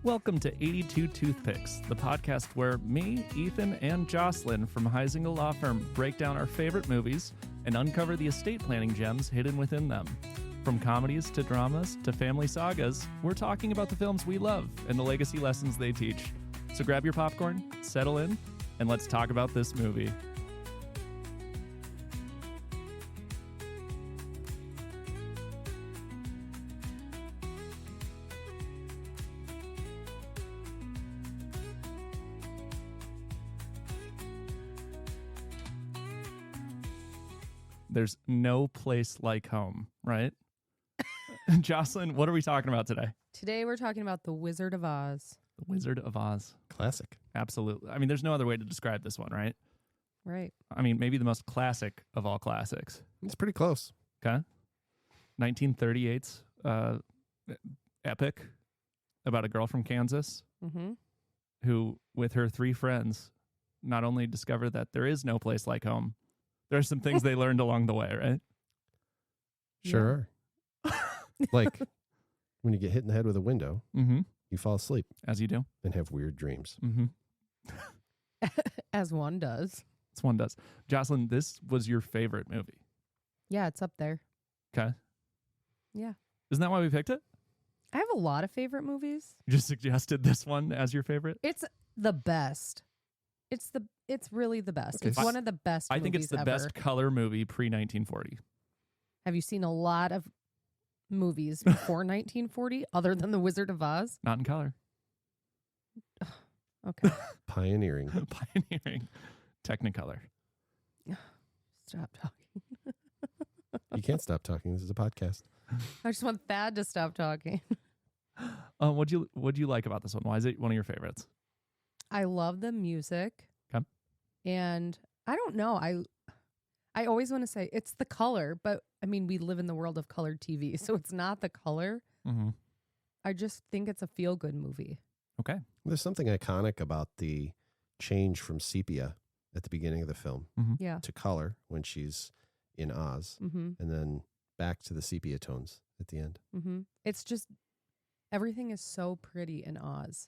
Welcome to 82 Toothpicks, the podcast where me, Ethan, and Jocelyn from Heisinger Law Firm break down our favorite movies and uncover the estate planning gems hidden within them. From comedies to dramas to family sagas, we're talking about the films we love and the legacy lessons they teach. So grab your popcorn, settle in, and let's talk about this movie. There's no place like home, right? Jocelyn, what are we talking about today? Today we're talking about The Wizard of Oz. The Wizard of Oz. Classic. Absolutely. I mean, there's no other way to describe this one, right? Right. I mean, maybe the most classic of all classics. It's pretty close. Okay. 1938's epic about a girl from Kansas who, with her three friends, not only discover that there is no place like home, there's some things they learned along the way, right? Sure. Like when you get hit in the head with a window, you fall asleep. As you do. And have weird dreams. As one does. As one does. Jocelyn, this was your favorite movie. Yeah, it's up there. Okay. Yeah. Isn't that why we picked it? I have a lot of favorite movies. You just suggested this one as your favorite? It's the best. It's really the best. Okay. It's one of the best I think it's the ever. best color movie pre-1940. Have you seen a lot of movies before 1940 other than The Wizard of Oz? Not in color. Okay. Pioneering. Pioneering. Technicolor. Stop talking. You can't stop talking. This is a podcast. I just want Thad to stop talking. What'd you like about this one? Why is it one of your favorites? I love the music. Okay. And I don't know. I always want to say it's the color, but I mean, we live in the world of colored TV, so it's not the color. I just think it's a feel-good movie. Okay. There's something iconic about the change from sepia at the beginning of the film Yeah. to color when she's in Oz, and then back to the sepia tones at the end. It's just, everything is so pretty in Oz.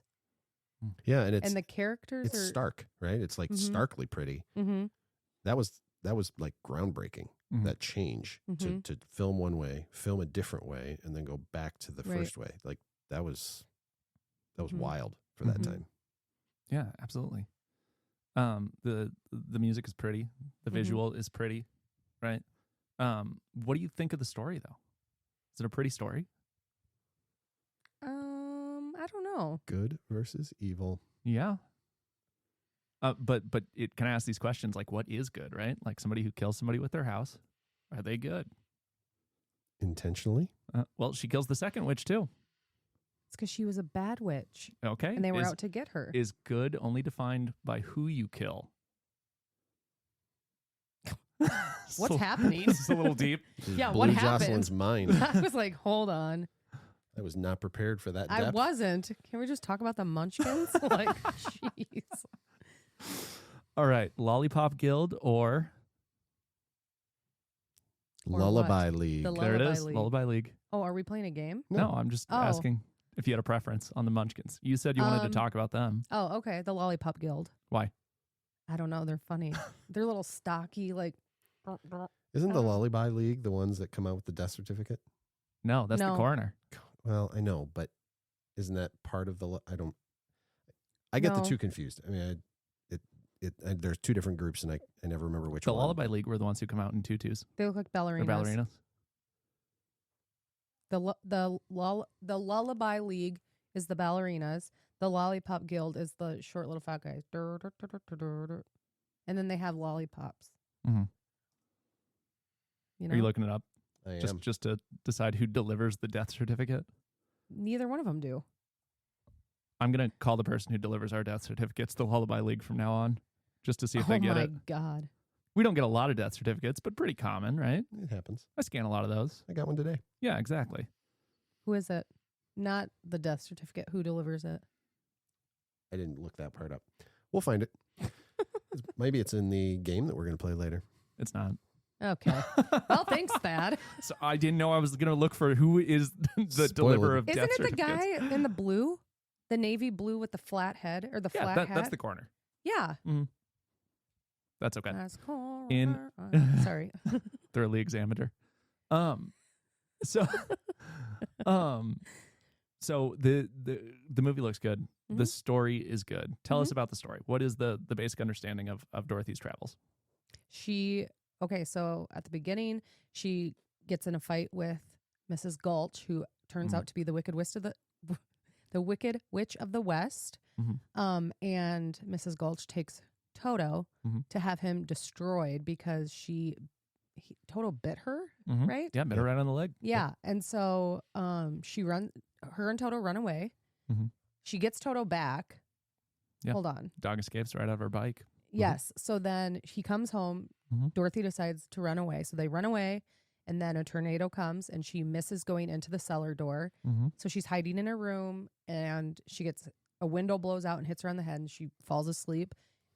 Yeah, and the characters it's are stark, right? It's like starkly pretty. That was like groundbreaking. That change to film one way, film a different way, and then go back to the first way. Like that was wild for that time. Yeah, absolutely. The music is pretty. The visual is pretty, right? What do you think of the story though? Is it a pretty story? I don't know. Good versus evil. Yeah. But can I ask these questions? Like, what is good, right? Like somebody who kills somebody with their house, are they good? Intentionally? Well, she kills the second witch too. It's because she was a bad witch. Okay. And they were out to get her. Is good only defined by who you kill? What's happening? This is a little deep. Yeah, blew what happened? Jocelyn's mind. I was like, hold on. I was not prepared for that I depth. wasn't. Can we just talk about the munchkins? Like, jeez. All right. Lollipop Guild or Lullaby what? League. The there it Lullaby is. League. Lullaby League. Oh, are we playing a game? No, I'm just asking if you had a preference on the Munchkins. You said you wanted to talk about them. Oh, okay. The Lollipop Guild. Why? I don't know. They're funny. They're little stocky, like. Isn't the Lullaby League the ones that come out with the death certificate? No, that's the coroner. Well, I know, but isn't that part of the? I get the two confused. I mean, there's two different groups, and I never remember which The one. Lullaby League were the ones who come out in tutus. They look like ballerinas. They're ballerinas. The Lullaby League is the ballerinas. The Lollipop Guild is the short little fat guys. And then they have lollipops. Mm-hmm. You know? Are you looking it up? I am. Just to decide who delivers the death certificate? Neither one of them do. I'm going to call the person who delivers our death certificates the Lullaby League from now on, just to see if they get it. Oh my God. We don't get a lot of death certificates, but pretty common, right? It happens. I scan a lot of those. I got one today. Yeah, exactly. Who is it? Not the death certificate. Who delivers it? I didn't look that part up. We'll find it. Maybe it's in the game that we're going to play later. It's not. Okay. Well, thanks, Thad. So I didn't know I was going to look for who is the Spoiler. deliverer of Isn't death it the certificates. guy in the blue? The navy blue with the flat head or the flat hat. That's the corner. Yeah. Mm. That's okay. That's corner. In Sorry. thoroughly examiner. So so the movie looks good. Mm-hmm. The story is good. Tell us about the story. What is the basic understanding of Dorothy's travels? So at the beginning, she gets in a fight with Mrs. Gulch, who turns out to be the Wicked Witch of the West. Mm-hmm. And Mrs. Gulch takes Toto to have him destroyed because Toto bit her, right? Yeah, bit her right on the leg. Yeah. And so her and Toto run away. Mm-hmm. She gets Toto back. Yeah. Hold on. Dog escapes right out of her bike. Yes. So then he comes home. Dorothy decides to run away. So they run away, and then a tornado comes, and she misses going into the cellar door. So she's hiding in her room, and a window blows out and hits her on the head, and she falls asleep,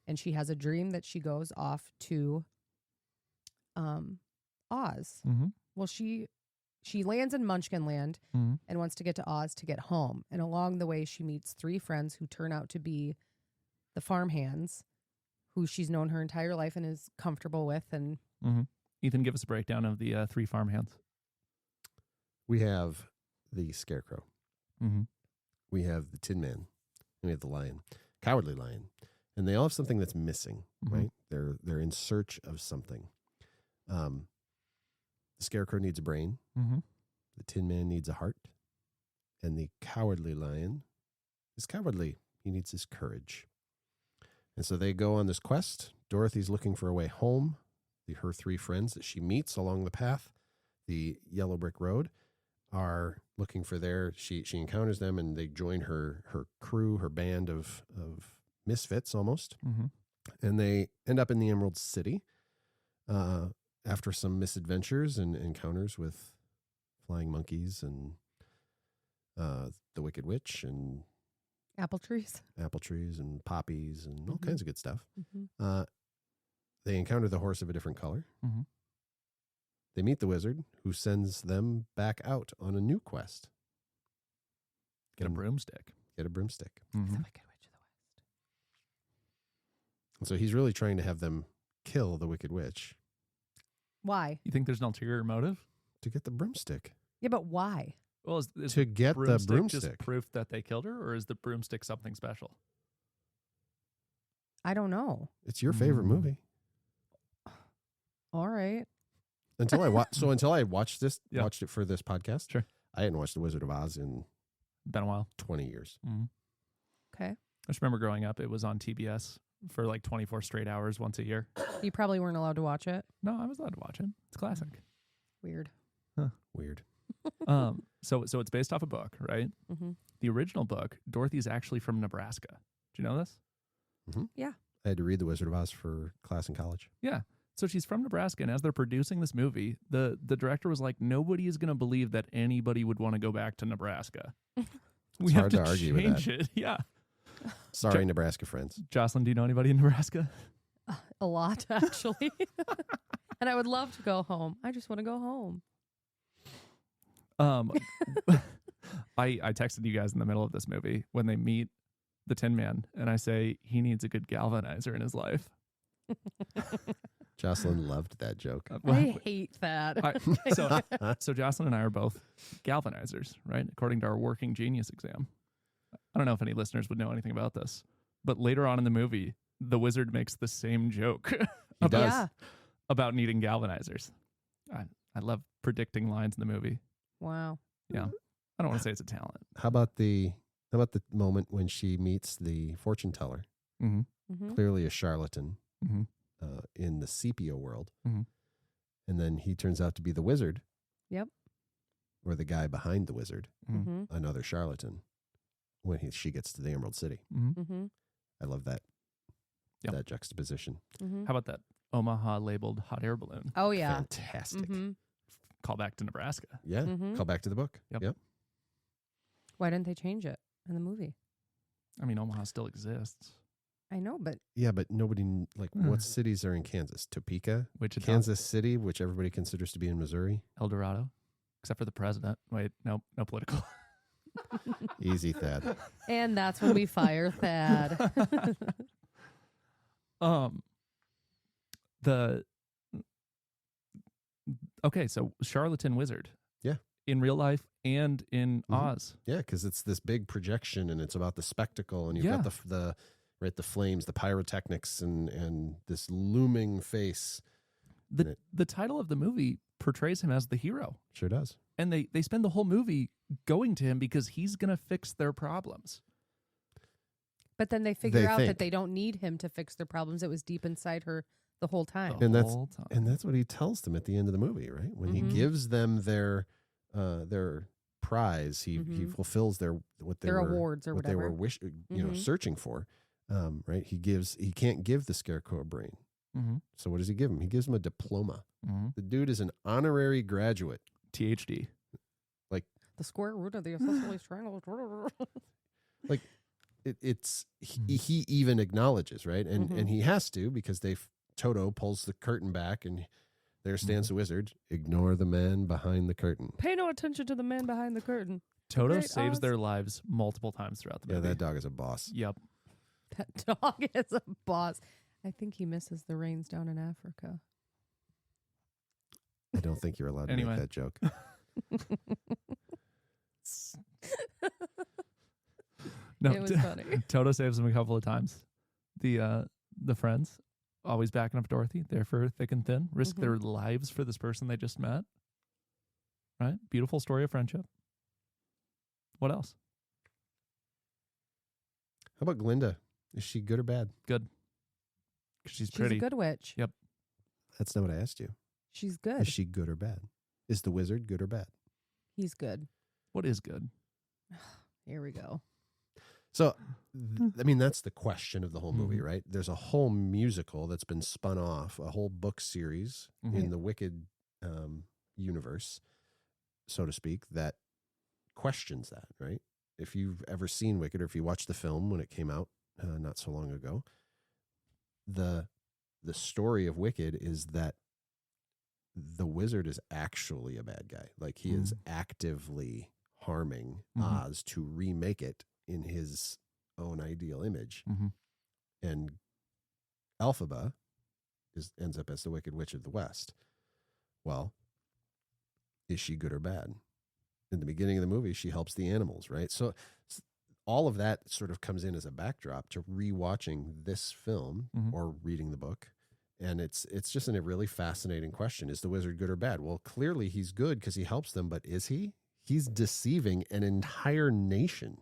and she has a dream that she goes off to Oz. Well, she lands in Munchkin Land and wants to get to Oz to get home. And along the way, she meets 3 friends who turn out to be the farmhands, who she's known her entire life and is comfortable with. And Ethan, give us a breakdown of the 3 farmhands. We have the Scarecrow. We have the Tin Man. We have the Lion, Cowardly Lion, and they all have something that's missing. Right? They're in search of something. The Scarecrow needs a brain. The Tin Man needs a heart, and the Cowardly Lion is cowardly. He needs his courage. And so they go on this quest. Dorothy's looking for a way home. Her 3 friends that she meets along the path, the yellow brick road, are looking for she encounters them, and they join her crew, her band of misfits almost. And they end up in the Emerald City after some misadventures and encounters with flying monkeys and the Wicked Witch and apple trees and poppies and all kinds of good stuff. They encounter the horse of a different color. They meet the wizard, who sends them back out on a new quest. Get a broomstick. The Wicked Witch of the West. And so he's really trying to have them kill the Wicked Witch. Why? You think there's an ulterior motive? To get the broomstick. Yeah, but why? Well, is to get the broomstick. Just proof that they killed her, or is the broomstick something special? I don't know. It's your favorite movie. All right. Until I watched watched it for this podcast. Sure. I hadn't watched The Wizard of Oz in been a while, 20 years. Okay. I just remember growing up, it was on TBS for like 24 straight hours once a year. You probably weren't allowed to watch it. No, I was allowed to watch it. It's classic. Weird. Huh. Weird. So it's based off a book, right? The original book, Dorothy's actually from Nebraska. Do you know this? Yeah. I had to read The Wizard of Oz for class in college. Yeah. So she's from Nebraska, and as they're producing this movie, the director was like, nobody is going to believe that anybody would want to go back to Nebraska. We have to argue change with that. It. Yeah. Sorry, Nebraska friends. Jocelyn, do you know anybody in Nebraska? A lot, actually. And I would love to go home. I just want to go home. I texted you guys in the middle of this movie when they meet the Tin Man, and I say he needs a good galvanizer in his life. Jocelyn loved that joke. I hate that. So Jocelyn and I are both galvanizers, right? According to our working genius exam. I don't know if any listeners would know anything about this, but later on in the movie, the wizard makes the same joke about needing galvanizers. I love predicting lines in the movie. Wow. Yeah. I don't want to say it's a talent. How about the moment when she meets the fortune teller? Clearly a charlatan. In the sepia world. And then he turns out to be the wizard. Yep. Or the guy behind the wizard. Another charlatan. When she gets to the Emerald City. I love that. Yep. That juxtaposition. How about that Omaha labeled hot air balloon? Oh, yeah. Fantastic. Call back to Nebraska. Yeah. Call back to the book. Yep. Why didn't they change it in the movie? I mean, Omaha still exists. I know, but... Yeah, but nobody... what cities are in Kansas? Topeka? Wichita? Kansas City, which everybody considers to be in Missouri? El Dorado? Except for the president. Wait, no political. Easy, Thad. And that's when we fire Thad. So charlatan wizard. Yeah. In real life and in Oz. Yeah, because it's this big projection and it's about the spectacle, and you've got the flames, the pyrotechnics, and this looming face. The title of the movie portrays him as the hero. Sure does. And they spend the whole movie going to him because he's going to fix their problems. But then they figure out that they don't need him to fix their problems. It was deep inside her the whole time. And that's what he tells them at the end of the movie, right? When he gives them their prize, he fulfills their awards or whatever they were searching for. Right? He can't give the scarecrow a brain. So what does he give him? He gives him a diploma. The dude is an honorary graduate. THD. Like the square root of the isosceles triangle. Like he even acknowledges, right? And he has to, because Toto pulls the curtain back and there stands the wizard. Ignore the man behind the curtain. Pay no attention to the man behind the curtain. Toto saves their lives multiple times throughout the movie. Yeah, that dog is a boss. Yep. That dog is a boss. I think he misses the rains down in Africa. I don't think you're allowed to make that joke. No, it was funny. Toto saves him a couple of times. The friends always backing up Dorothy, there for thick and thin, risk their lives for this person they just met. Right? Beautiful story of friendship. What else? How about Glinda? Is she good or bad? Good. She's pretty. She's a good witch. Yep. That's not what I asked you. She's good. Is she good or bad? Is the wizard good or bad? He's good. What is good? Here we go. So, that's the question of the whole movie, right? There's a whole musical that's been spun off, a whole book series in the Wicked universe, so to speak, that questions that, right? If you've ever seen Wicked, or if you watched the film when it came out not so long ago, the story of Wicked is that the wizard is actually a bad guy. Like, he is actively harming Oz to remake it in his own ideal image. And Elphaba ends up as the Wicked Witch of the West. Well, is she good or bad? In the beginning of the movie, she helps the animals, right? So all of that sort of comes in as a backdrop to rewatching this film or reading the book. And it's just a really fascinating question. Is the wizard good or bad? Well, clearly he's good because he helps them, but is he? He's deceiving an entire nation.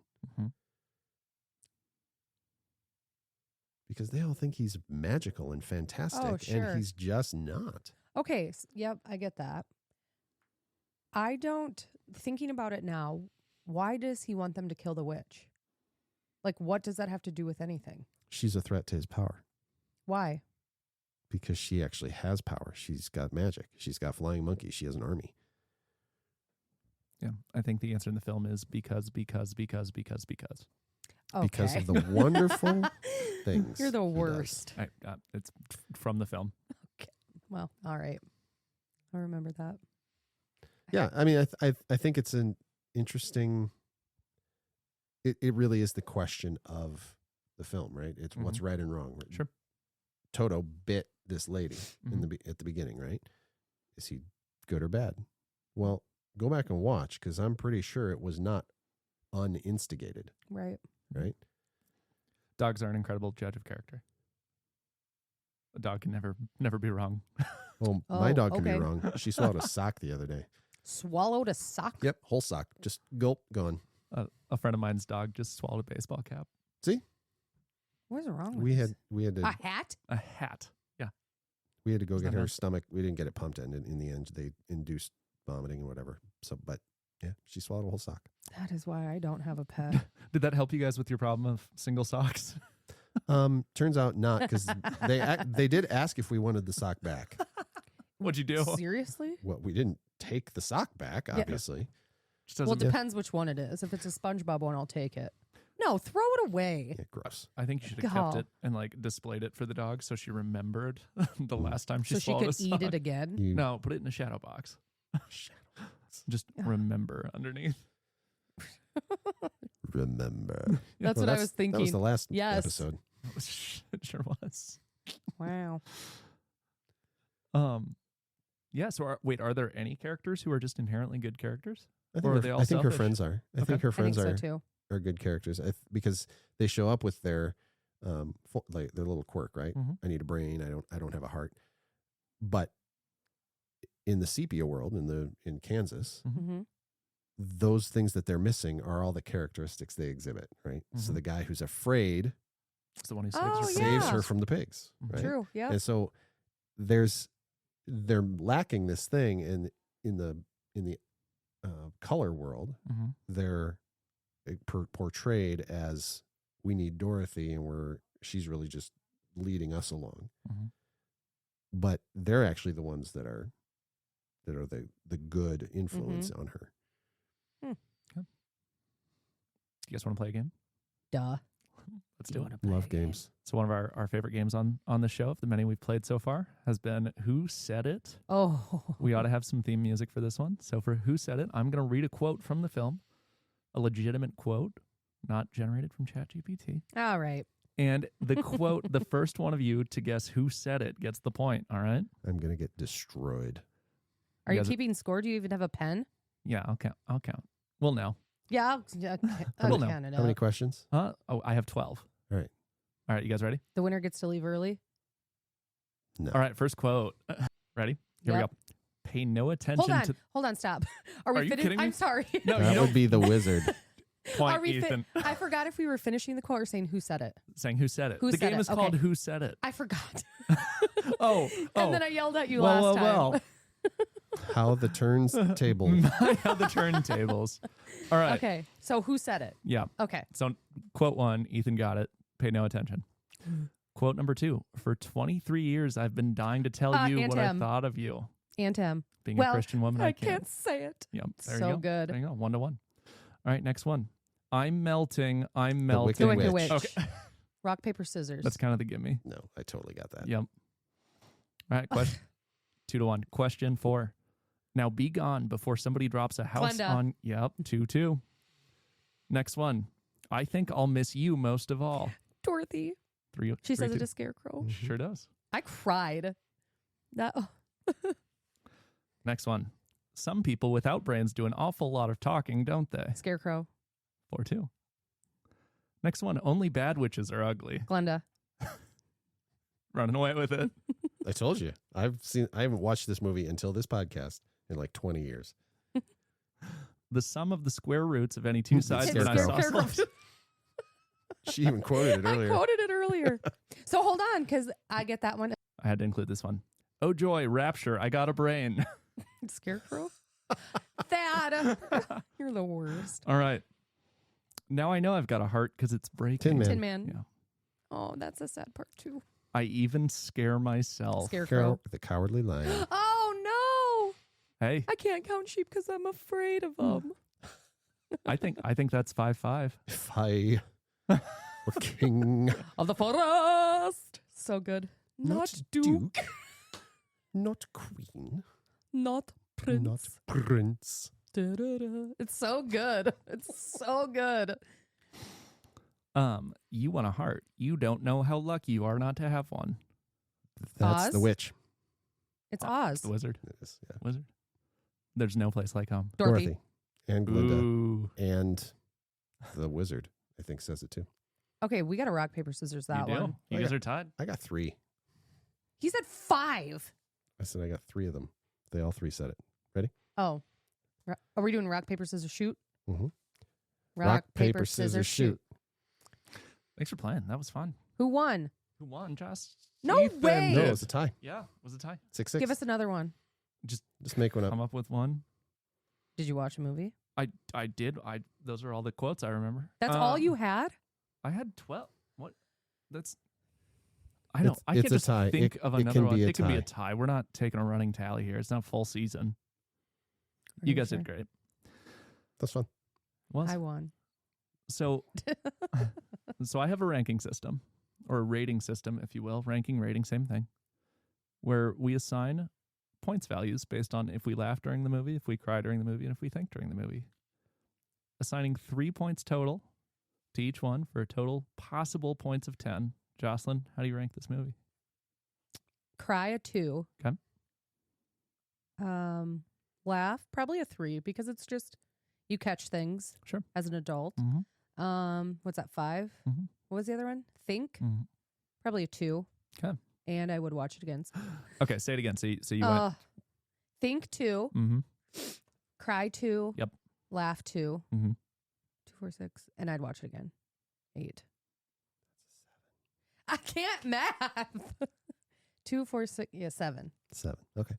Because they all think he's magical and fantastic, and he's just not. Okay, yep, I get that. Thinking about it now, why does he want them to kill the witch? Like, what does that have to do with anything? She's a threat to his power. Why? Because she actually has power. She's got magic. She's got flying monkeys. She has an army. Yeah, I think the answer in the film is because. Okay. Because of the wonderful things. You're the worst. It's from the film. Okay. Well, all right. I'll remember that. Yeah, I mean, I think it's an interesting. It really is the question of the film, right? It's what's right and wrong. Right? Sure. Toto bit this lady at the beginning, right? Is he good or bad? Well, go back and watch, because I'm pretty sure it was not uninstigated. Right. Right? Dogs are an incredible judge of character. A dog can never be wrong. Well, my dog can be wrong. She swallowed a sock the other day. Swallowed a sock? Yep, whole sock. Just gulp, gone. A friend of mine's dog just swallowed a baseball cap. See? What's wrong with we this? had to, a hat? A hat. Yeah. We had to go get her stomach. We didn't get it pumped, and in the end, they induced vomiting and whatever. So, but yeah, she swallowed a whole sock. That is why I don't have a pet. Did that help you guys with your problem of single socks? Turns out not, because they did ask if we wanted the sock back. What'd you do? Seriously? Well, we didn't take the sock back, obviously. Well, it depends which one it is. If it's a SpongeBob one, I'll take it. No, throw it away. Yeah, gross. I think you should have kept it and displayed it for the dog so she remembered the last time she swallowed a sock. So she could eat it again? No, put it in a shadow box. Just remember underneath. Remember. That's what I was thinking. That was the last Yes. episode. It sure was. Wow. Yeah. So, are there any characters who are just inherently good characters? I Or are think, they her, all I think her selfish? friends are. I Okay. think her I think friends so are too. are good characters because they show up with their like their little quirk, right? Mhm. I need a brain. I don't have a heart. But in the sepia world, in Kansas, Mm-hmm. those things that they're missing are all the characteristics they exhibit, right? So Mhm. the guy who's afraid It's the one who saves, Oh, her saves yeah. her from the pigs, Mhm. right? True. Yeah. And so they're lacking this thing in the color world. Mhm. They're portrayed as we need Dorothy and she's really just leading us along. Mhm. But they're actually the ones that are the good influence on her. You guys want to play a game? Duh. Let's You do it. wanna play Love a game? games. So one of our favorite games on the show, of the many we've played so far, has been Who Said It? Oh. We ought to have some theme music for this one. So for Who Said It, I'm going to read a quote from the film, a legitimate quote, not generated from ChatGPT. All right. And the quote, the first one of you to guess who said it gets the point. All right? I'm gonna get destroyed. Are you guys- keeping score? Do you even have a pen? Yeah, I'll count. Well, no. Yeah. I'll Well, no. count it How many up. questions? Oh, I have 12. All right. All right, you guys ready? The winner gets to leave early. No. All right, first quote. Ready? Here we Yep. go. Pay no attention Hold on. to Hold on. Stop. Are we you finished? kidding me? I'm sorry. No, you That don't. would be the wizard. Point, Are we Ethan. I forgot if we were finishing the quote or saying who said it. Saying who said it. Who the said game it? is called Okay. Who Said It. I forgot. Oh. And then I yelled at you well, last time. well. How the turns table. How the turntables. All right. Okay. So who said it? Yeah. Okay. So quote 1, Ethan got it. Pay no attention. Quote number 2, for 23 years, I've been dying to tell you Aunt what I Em. thought of you. And him. Being Well, a Christian woman, I can't. say it. Yep. There So you go. good. There you go. 1-1. All right. Next one. I'm melting. I'm The melting. Wicked The Wicked Witch. Witch. Okay. Rock, paper, scissors. That's kind of the gimme. No, I totally got that. Yep. All right. Question 2-1. Question 4. Now be gone before somebody drops a house Glinda. on. Yep. 2-2. Next one. I think I'll miss you most of all. Dorothy. 3. She says 3-2. it to Scarecrow. Sure does. I cried. That. Next one. Some people without brains do an awful lot of talking, don't they? Scarecrow. 4-2. Next one. Only bad witches are ugly. Glenda. Running away with it. I told you. I haven't watched this movie until this podcast in like 20 years. The sum of the square roots of any two It's sides of Scarecrow. an isosceles. Scarecrow. She even quoted it earlier. I quoted it earlier. So hold on, because I get that one. I had to include this one. Oh joy, rapture, I got a brain. Scarecrow. Thad. You're the worst. All right. Now I know I've got a heart because it's breaking. Tin Man. Tin Man. Yeah. Oh, that's a sad part too. I even scare myself. Scarecrow. Carol, the Cowardly Lion. Oh Hey, no! I can't count sheep because I'm afraid of them. I think that's 5-5. If I were king, Of the forest. So good. Not Duke. not queen, Not Prince. not prince. Da-da-da. It's so good. It's so good. You want a heart. You don't know how lucky you are not to have one. That's the Oz? witch. It's Oz. The wizard. It is, yeah. Wizard. There's no place like home. Dorothy. and Glinda Ooh. and the wizard, I think, says it too. Okay, we got a rock, paper, scissors that you do. one. You I guys got- are tied. I got 3. He said 5. I said I got 3 of them. They all 3 said it. Oh. Are we doing rock, paper, scissors, shoot? Mhm. Rock, paper, scissors, shoot. Thanks for playing. That was fun. Who won? Who won, Josh? No Ethan way. No, did. it's a tie. Yeah, it was a tie. 6-6. Give us another one. Just make one up. Come up with one. Did you watch a movie? I did. Those are all the quotes I remember. That's all you had? I had 12. What? That's. I don't. I It's can't a just tie. think It- of it another can one. be a It can be a tie. tie. We're not taking a running tally here. It's not full season. Are You guys sure? did great. That's fun. Was I won. so. So I have a ranking system, or a rating system, if you will. Ranking, rating, same thing. Where we assign points values based on if we laugh during the movie, if we cry during the movie, and if we think during the movie. assigning 3 points total to each one for a total possible points of 10. Jocelyn, how do you rank this movie? Cry a 2. Okay. Laugh probably a 3 because it's just you catch things. Sure. As an adult. Mm-hmm. What's that? 5? Mm-hmm. What was the other one? Think. Mm-hmm. Probably a 2. Okay. And I would watch it again. Okay, say it again. So you went. Think 2. Mm-hmm. Cry 2. Yep. Laugh 2. Mm-hmm. 2, 4, 6. And I'd watch it again. 8. I can't math. 2, 4, 6. Yeah, 7. 7. Okay.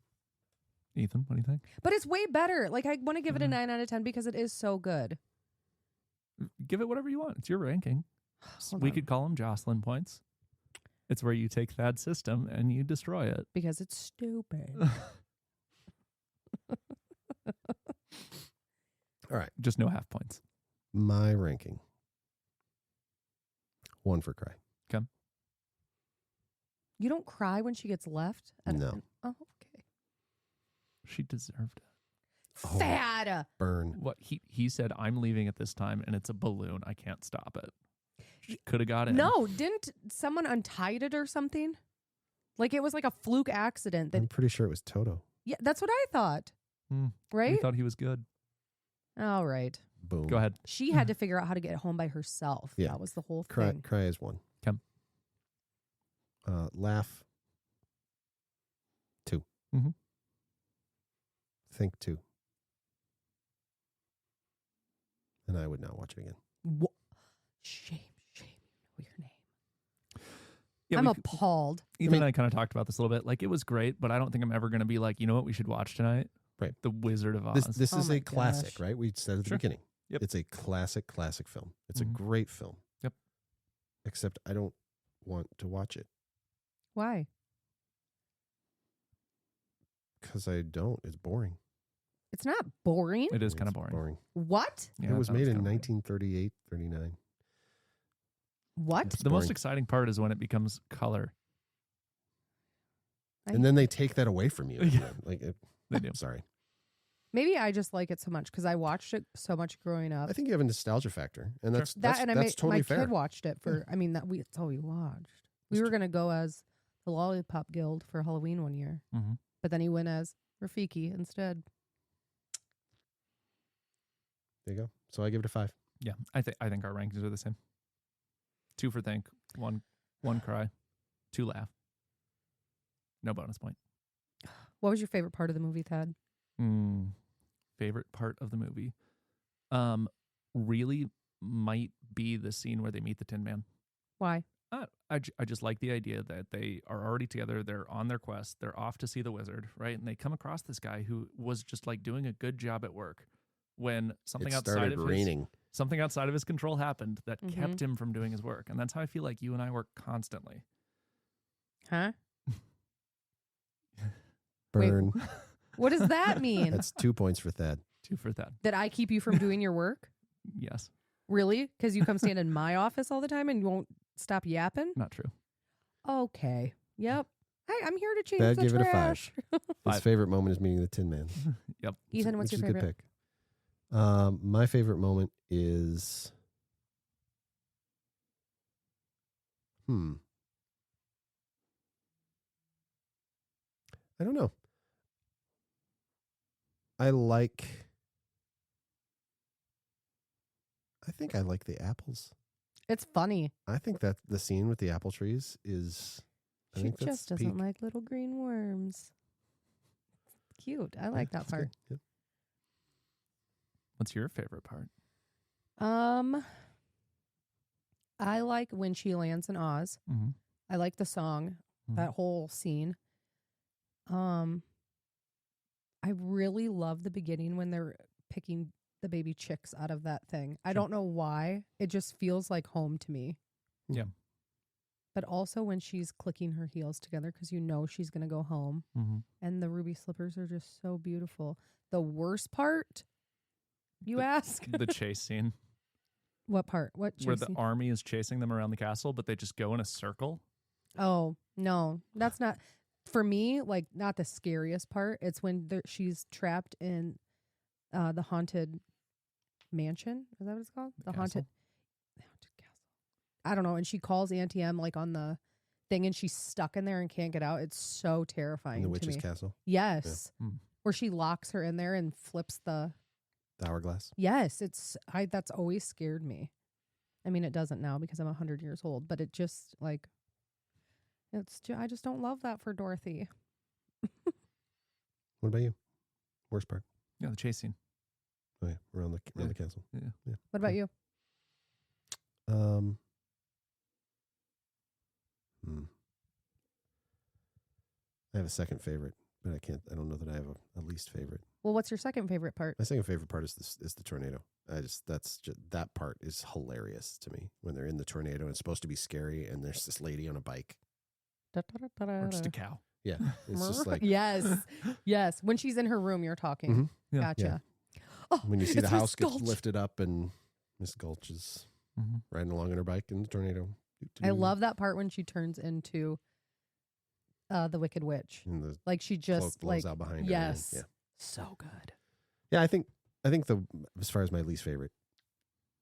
Ethan, what do you think? But it's way better. Like, I want to give it a 9 out of 10 because it is so good. Give it whatever you want. It's your ranking. Hold We on. could call them Jocelyn points. It's where you take Thad's system and you destroy it. Because it's stupid. All right. Just no half points. My ranking. 1 for Cry. Okay. You don't cry when she gets left? No. Oh, okay. She deserved it. Oh. Thad. Burn. What he said, I'm leaving at this time and it's a balloon. I can't stop it. She could have got in. No, didn't someone untied it or something? Like it was like a fluke accident. That I'm pretty sure it was Toto. Yeah, that's what I thought. We Right? thought he was good. All right. Boom. Go ahead. She had to figure out how to get home by herself. Yeah. That was the whole Cry. thing. Cry is 1. Come. Laugh. 2. Mm-hmm. Think 2. And I would not watch it again. Shame, you know your name. Yeah, I'm appalled. Ethan and I kind of talked about this a little bit. Like, it was great, but I don't think I'm ever going to be like, you know what we should watch tonight? Right. The Wizard of Oz. This Oh is my a classic, gosh. right? We said at the Sure. beginning. Yep. It's a classic film. It's Mhm. a great film. Yep. Except I don't want to watch it Why? because I don't. It's boring. It's not boring. It is It's kind of boring. What? Yeah, It was that made in kinda boring. 1938, 39. What? It's The most boring. exciting part is when it becomes color. And then they take that away from you. Yeah. Like, They do. sorry. Maybe I just like it so much because I watched it so much growing up. I think you have a nostalgia factor, and Sure. that's totally my fair. kid watched it for. I mean, that's all we watched. We That's were gonna go as the Lollipop Guild for Halloween one year, Mm-hmm. but then he went as Rafiki instead. There you go. So I give it a 5. Yeah, I think our rankings are the same. 2 for think, 1 cry, 2 laugh. No bonus point. What was your favorite part of the movie, Thad? Favorite part of the movie, really might be the scene where they meet the Tin Man. Why? I just like the idea that they are already together. They're on their quest. They're off to see the wizard, right? And they come across this guy who was just like doing a good job at work when something It outside started of raining. something outside of his control happened that Mhm. kept him from doing his work. And that's how I feel like you and I work constantly. Huh? Burn. What does that mean? That's 2 points for Thad. 2 for that. That I keep you from doing your work? Yes, Really? Because you come stand in my office all the time and you won't stop yapping? not true. Okay. Yep. I'm here to change Thad the gave it a 5. trash. His 5. favorite moment is meeting the Tin Man. Yep. Ethan, what's which your is a favorite? good pick. My favorite moment is I don't know. I think I like the apples. It's funny. I think that the scene with the apple trees is I She think that's just doesn't peak. like little green worms. Cute. I like that That's part. good. Yep. What's your favorite part? I like when she lands in Oz. Mm-hmm. I like the song, that whole scene. I really love the beginning when they're picking the baby chicks out of that thing. I don't know why. It just feels like home to me. Yeah. But also when she's clicking her heels together because you know she's going to go home. Mm-hmm. And the ruby slippers are just so beautiful. The worst part, you ask? The chase scene What part? What where the chasing? army is chasing them around the castle, but they just go in a circle. Oh, no. That's not, for me, like, not the scariest part. It's when she's trapped in the haunted mansion. Is that what it's called? The Castle. haunted castle. I don't know. And she calls Auntie M like on the thing, and she's stuck in there and can't get out. It's so terrifying. In the to witch's me. castle. Yes, Yeah. where she locks her in there and flips the hourglass. Yes, that's always scared me. I mean, it doesn't now because I'm 100 years old, but it just like I just don't love that for Dorothy. What about you? Worst part? Yeah, the chase scene. Oh yeah, around the castle. Yeah. What about you? I have a second favorite, but I don't know that I have a least favorite. Well, what's your second favorite part? My second favorite part is the tornado. That part is hilarious to me when they're in the tornado and it's supposed to be scary and there's this lady on a bike. Or just a cow. Yeah, it's just like yes. When she's in her room, you're talking. Mm-hmm. Yeah. Gotcha. Yeah. Oh, When you see the it's house Miss gets Gulch. lifted up and Miss Gulch is riding along on her bike in the tornado. I love that part when she turns into the Wicked Witch. And the Like she cloak just blows like out behind her. yes, Yeah. so good. Yeah, I think as far as my least favorite,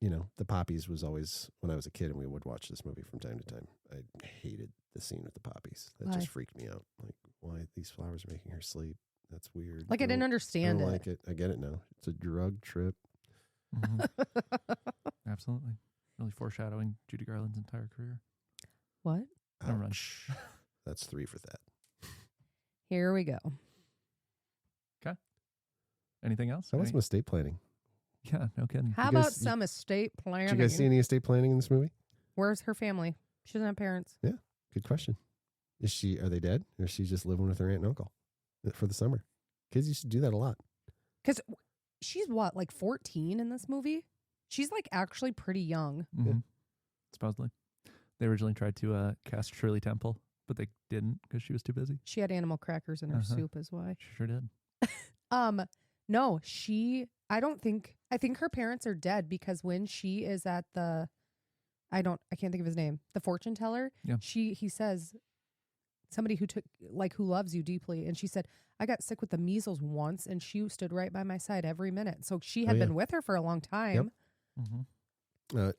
the poppies was always when I was a kid and we would watch this movie from time to time. I hated the scene with the poppies. That Why? just freaked me out. Like, why these flowers are making her sleep? That's weird. Like I didn't understand I don't it. like it. I get it now. It's a drug trip. Absolutely. Really foreshadowing Judy Garland's entire career. What? Never mind. Ouch. That's 3 for that. Here we go. Anything else? How about some estate planning? Yeah, no kidding. How guys- about some estate planning? Did you guys see any estate planning in this movie? Where's her family? She doesn't have parents. Good question. Are they dead? Or is she just living with her aunt and uncle for the summer? Kids used to do that a lot. Because she's what, like 14 in this movie? She's like actually pretty young. Mm-hmm. Supposedly. They originally tried to cast Shirley Temple, but they didn't because she was too busy. She had animal crackers in her soup is why. She sure did. No, I think her parents are dead because when she is at I can't think of his name, the fortune teller, Yeah. he says somebody who loves you deeply. And she said, I got sick with the measles once and she stood right by my side every minute. So she had been with her for a long time. Mm-hmm.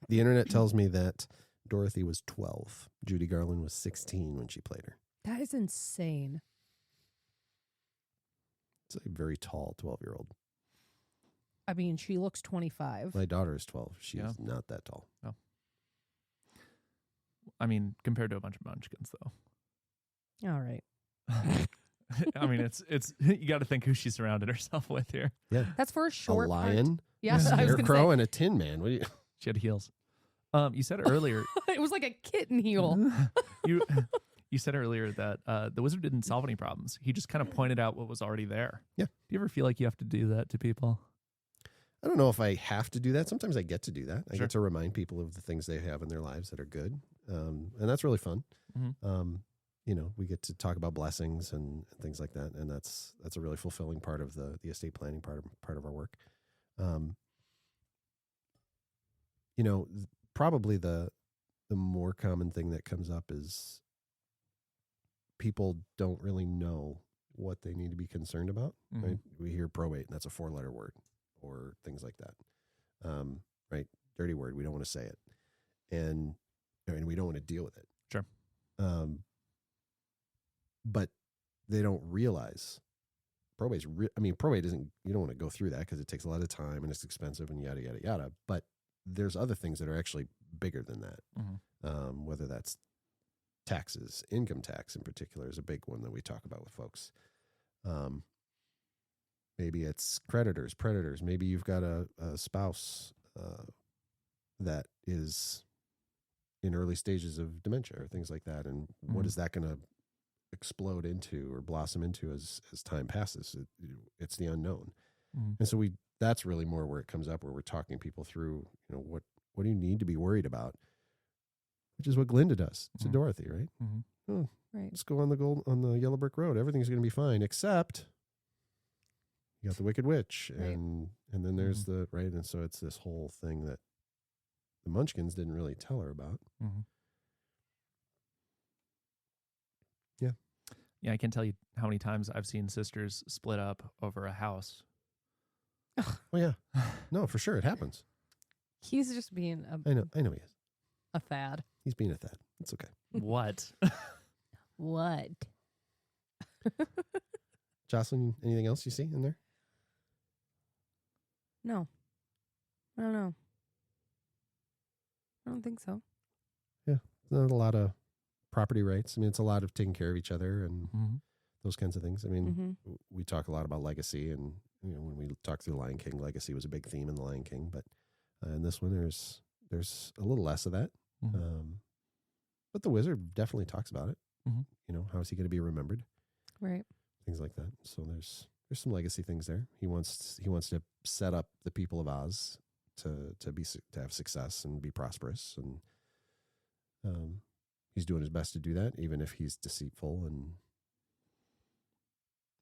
The internet tells me that Dorothy was 12. Judy Garland was 16 when she played her. That is insane. It's a very tall 12-year-old. I mean, she looks 25. My daughter is 12. She's Yeah. not that tall. No. I mean, compared to a bunch of munchkins, though. All right. I mean, it's you got to think who she surrounded herself with here. Yeah. That's for a short a lion, part. Yeah, a I was gonna scarecrow, say. and a tin man. What do you? She had heels. You said earlier. It was like a kitten heel. You said earlier that the wizard didn't solve any problems. He just kind of pointed out what was already there. Yeah. Do you ever feel like you have to do that to people? I don't know if I have to do that. Sometimes I get to do that. I Sure. get to remind people of the things they have in their lives that are good, and that's really fun. Mm-hmm. We get to talk about blessings and things like that, and that's a really fulfilling part of the estate planning part of our work. Probably the more common thing that comes up is people don't really know what they need to be concerned about. Mm-hmm. Right? We hear probate, and that's a 4-letter word, or things like that. Right? Dirty word. We don't want to say it, and we don't want to deal with it. Sure. But they don't realize probate isn't, you don't want to go through that because it takes a lot of time and it's expensive and yada, yada, yada. But there's other things that are actually bigger than that. Mm-hmm. Whether that's taxes, income tax in particular is a big one that we talk about with folks. Maybe it's creditors, predators. Maybe you've got a spouse that is in early stages of dementia or things like that. And what is that going to explode into or blossom into as time passes? It's the unknown. Mm-hmm. And so that's really more where it comes up, where we're talking people through, what do you need to be worried about? Which is what Glinda does to Dorothy, right? Mm-hmm. Oh, Right. let's go on the yellow brick road. Everything's going to be fine, except you got the Wicked Witch, Right. and then there's the right, and so it's this whole thing that the Munchkins didn't really tell her about. Mm-hmm. Yeah. Yeah, I can't tell you how many times I've seen sisters split up over a house. Oh yeah, no, for sure it happens. He's just being I know he is. a fad. He's being a thad. It's okay. What? What? Jocelyn, anything else you see in there? No. I don't know. I don't think so. Yeah, not a lot of property rights. I mean, it's a lot of taking care of each other and those kinds of things. I mean, we talk a lot about legacy, and when we talk through The Lion King, legacy was a big theme in The Lion King. But in this one, there's a little less of that. But the wizard definitely talks about it. How is he going to be remembered? Right. Things like that. So there's some legacy things there. He wants to set up the people of Oz to have success and be prosperous, and he's doing his best to do that, even if he's deceitful and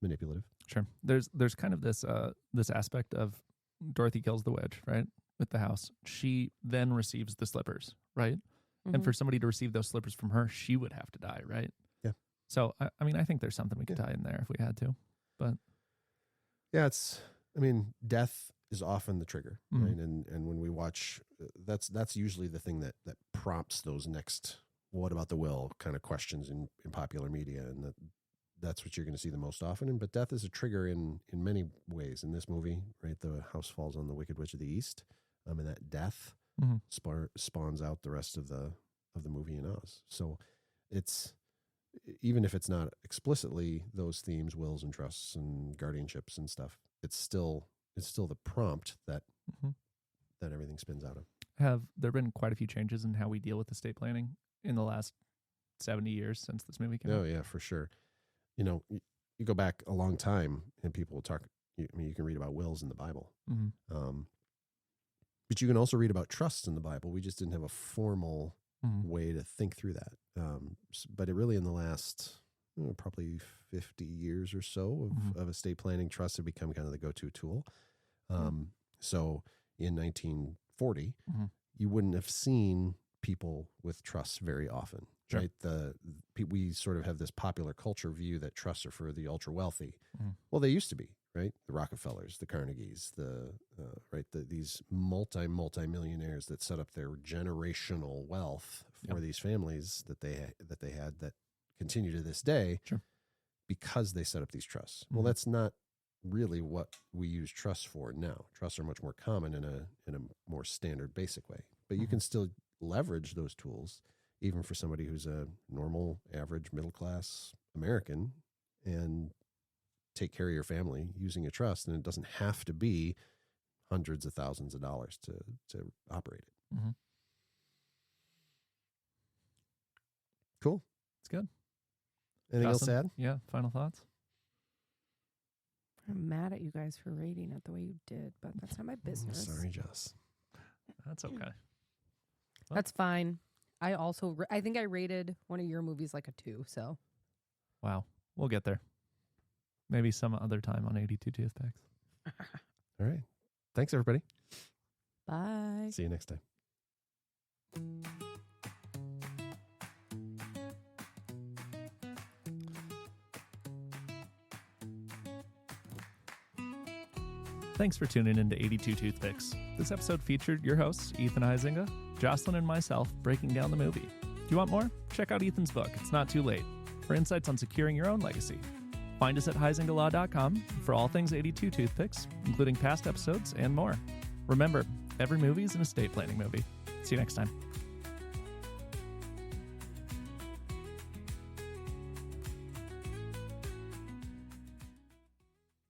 manipulative. Sure. There's kind of this aspect of Dorothy kills the witch, right? With the house. She then receives the slippers, right? And for somebody to receive those slippers from her, she would have to die, right? Yeah. So, I mean, I think there's something we could tie in there if we had to. But yeah, death is often the trigger, right? And when we watch, that's usually the thing that prompts those next, what about the will kind of questions in popular media. And that's what you're going to see the most often. But death is a trigger in many ways. In this movie, right, the house falls on the Wicked Witch of the East, and that death spawns out the rest of the movie in Oz. So it's, even if it's not explicitly those themes, wills and trusts and guardianships and stuff, it's still the prompt that everything spins out of. Have there been quite a few changes in how we deal with estate planning in the last 70 years since this movie came out? Oh yeah, for sure. You go back a long time and people will talk, you can read about wills in the Bible. But you can also read about trusts in the Bible. We just didn't have a formal way to think through that. But it really, in the last probably 50 years or so of estate planning, trusts have become kind of the go-to tool. So in 1940, you wouldn't have seen people with trusts very often, right? We sort of have this popular culture view that trusts are for the ultra wealthy. Well, they used to be, right? The Rockefellers, the Carnegies, these multi-millionaires that set up their generational wealth for these families that they had that continue to this day because they set up these trusts. Well, that's not really what we use trusts for now. Trusts are much more common in a more standard, basic way. But you can still leverage those tools even for somebody who's a normal, average, middle-class American and take care of your family using a trust. And it doesn't have to be hundreds of thousands of dollars to operate it. Cool. It's good. Anything else to add? Yeah. Final thoughts? I'm mad at you guys for rating it the way you did, but that's not my business. Sorry, Joss. That's okay. That's fine. I think I rated one of your movies like a 2, so. Wow. We'll get there. Maybe some other time on 82 Toothpicks. All right. Thanks, everybody. Bye. See you next time. Thanks for tuning in to 82 Toothpicks. This episode featured your hosts, Ethan Huizinga, Jocelyn, and myself breaking down the movie. Do you want more? Check out Ethan's book, It's Not Too Late, for insights on securing your own legacy. Find us at huizingalaw.com for all things 82 Toothpicks, including past episodes and more. Remember, every movie is an estate planning movie. See you next time.